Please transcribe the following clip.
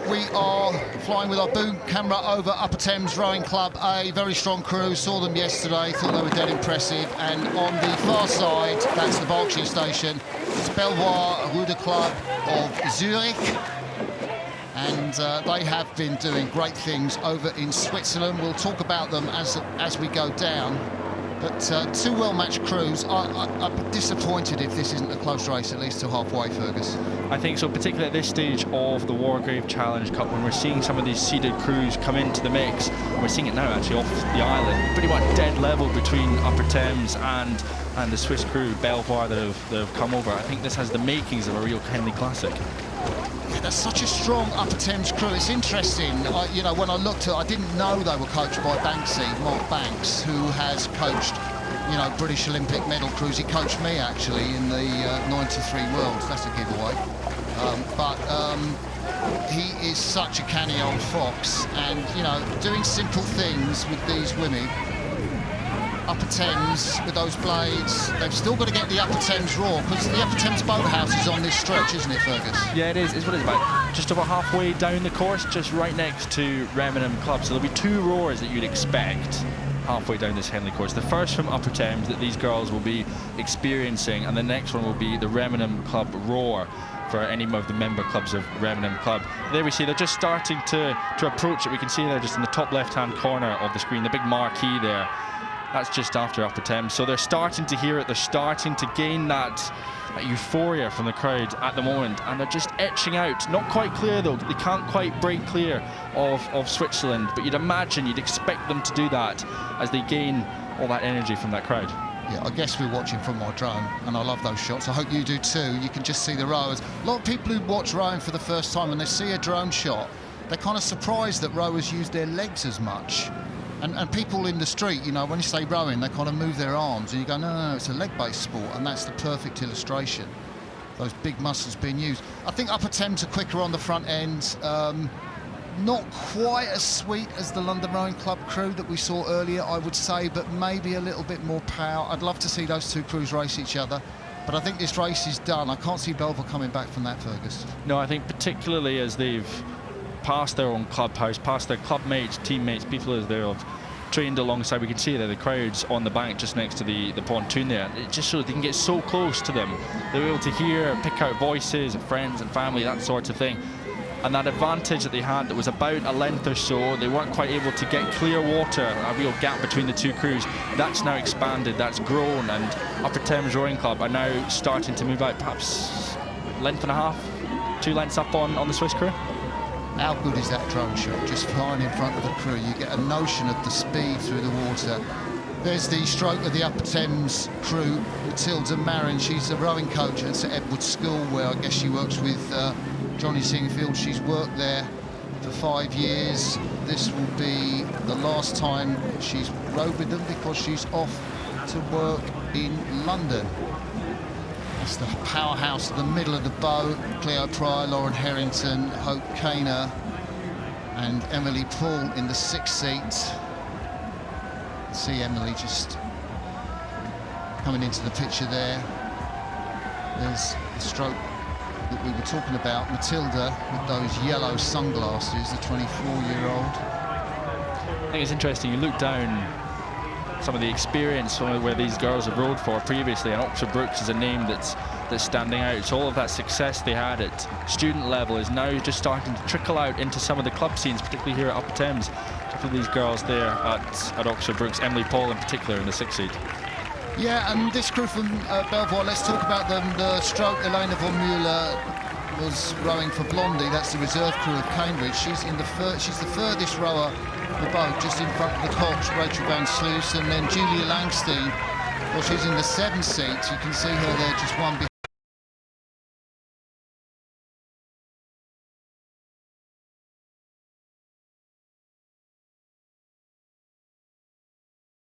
we are flying with our boom camera over Upper Thames Rowing Club, a very strong crew. Saw them yesterday, thought they were dead impressive. And on the far side, that's the Berkshire station, it's Belvoir Ruderclub of Zürich. And they have been doing great things over in Switzerland. We'll talk about them as we go down. But two well-matched crews. I'm disappointed if this isn't a close race, at least till halfway, Fergus. I think so, particularly at this stage of the Wargrave Challenge Cup, when we're seeing some of these seeded crews come into the mix. And we're seeing it now, actually, off the island. Pretty much dead level between Upper Thames and the Swiss crew, Belvoir, that have come over. I think this has the makings of a real Henley Classic. Yeah, there's such a strong Upper Thames crew. It's interesting, you know, when I looked at it, I didn't know they were coached by Mark Banks, who has coached, you know, British Olympic medal crews. He coached me, actually, in the 93 Worlds. That's a giveaway. He is such a canny old fox, and, you know, doing simple things with these women. Upper Thames with those blades, they've still got to get the Upper Thames Roar, because the Upper Thames boathouse is on this stretch, isn't it, Fergus? Yeah, it is. It's what it's about. Just over halfway down the course, just right next to Reminham Club. So there'll be two roars that you'd expect halfway down this Henley course. The first from Upper Thames that these girls will be experiencing, and the next one will be the Reminham Club Roar for any of the member clubs of Reminham Club. There we see they're just starting to approach it. We can see they're just in the top left-hand corner of the screen, the big marquee there. That's just after Upper Thames. So they're starting to hear it. They're starting to gain that euphoria from the crowd at the moment. And they're just etching out. Not quite clear, though. They can't quite break clear of Switzerland. But you'd imagine, you'd expect them to do that as they gain all that energy from that crowd. Yeah, I guess we're watching from my drone, and I love those shots. I hope you do too. You can just see the rowers. A lot of people who watch rowing for the first time, when they see a drone shot, they're kind of surprised that rowers use their legs as much. And people in the street, you know, when you say rowing, they kind of move their arms, and you go, no, it's a leg-based sport, and that's the perfect illustration. Those big muscles being used. I think Upper Thames are quicker on the front end. Not quite as sweet as the London Rowing Club crew that we saw earlier, I would say, but maybe a little bit more power. I'd love to see those two crews race each other, but I think this race is done. I can't see Belvoir coming back from that, Fergus. No, I think particularly as they've past their own clubhouse, past their club mates, teammates, people as they've trained alongside. We can see there the crowds on the bank just next to the pontoon there. It just shows they can get so close to them. They're able to hear, pick out voices of friends and family, that sort of thing. And that advantage that they had that was about a length or so, they weren't quite able to get clear water, a real gap between the two crews. That's now expanded, that's grown, and Upper Thames Rowing Club are now starting to move out, perhaps length and a half, 2 lengths up on the Swiss crew. How good is that drone shot? Just flying in front of the crew. You get a notion of the speed through the water. There's the stroke of the Upper Thames crew, Matilda Marin. She's a rowing coach at St Edward's School, where I guess she works with Johnny Singfield. She's worked there for 5 years. This will be the last time she's rowed with them, because she's off to work in London. It's the powerhouse at the middle of the boat. Cleo Pryor, Lauren Harrington, Hope Kaner and Emily Paul in the 6th seat. See Emily just coming into the picture there. There's the stroke that we were talking about. Matilda with those yellow sunglasses, the 24-year-old. I think it's interesting, you look down some of the experience where these girls have rowed for previously, and Oxford Brookes is a name that's standing out. So all of that success they had at student level is now just starting to trickle out into some of the club scenes, particularly here at Upper Thames. For these girls there at Oxford Brookes, Emily Paul in particular in the 6th seat. Yeah, and this crew from Belvoir, let's talk about them. The stroke, Elena von Müller was rowing for Blondie. That's the reserve crew of Cambridge. She's the furthest rower of the boat, just in front of the coach, Rachel Van Sluis, and then Julia Langstein. Well, she's in the 7th seat. You can see her there, just one behind.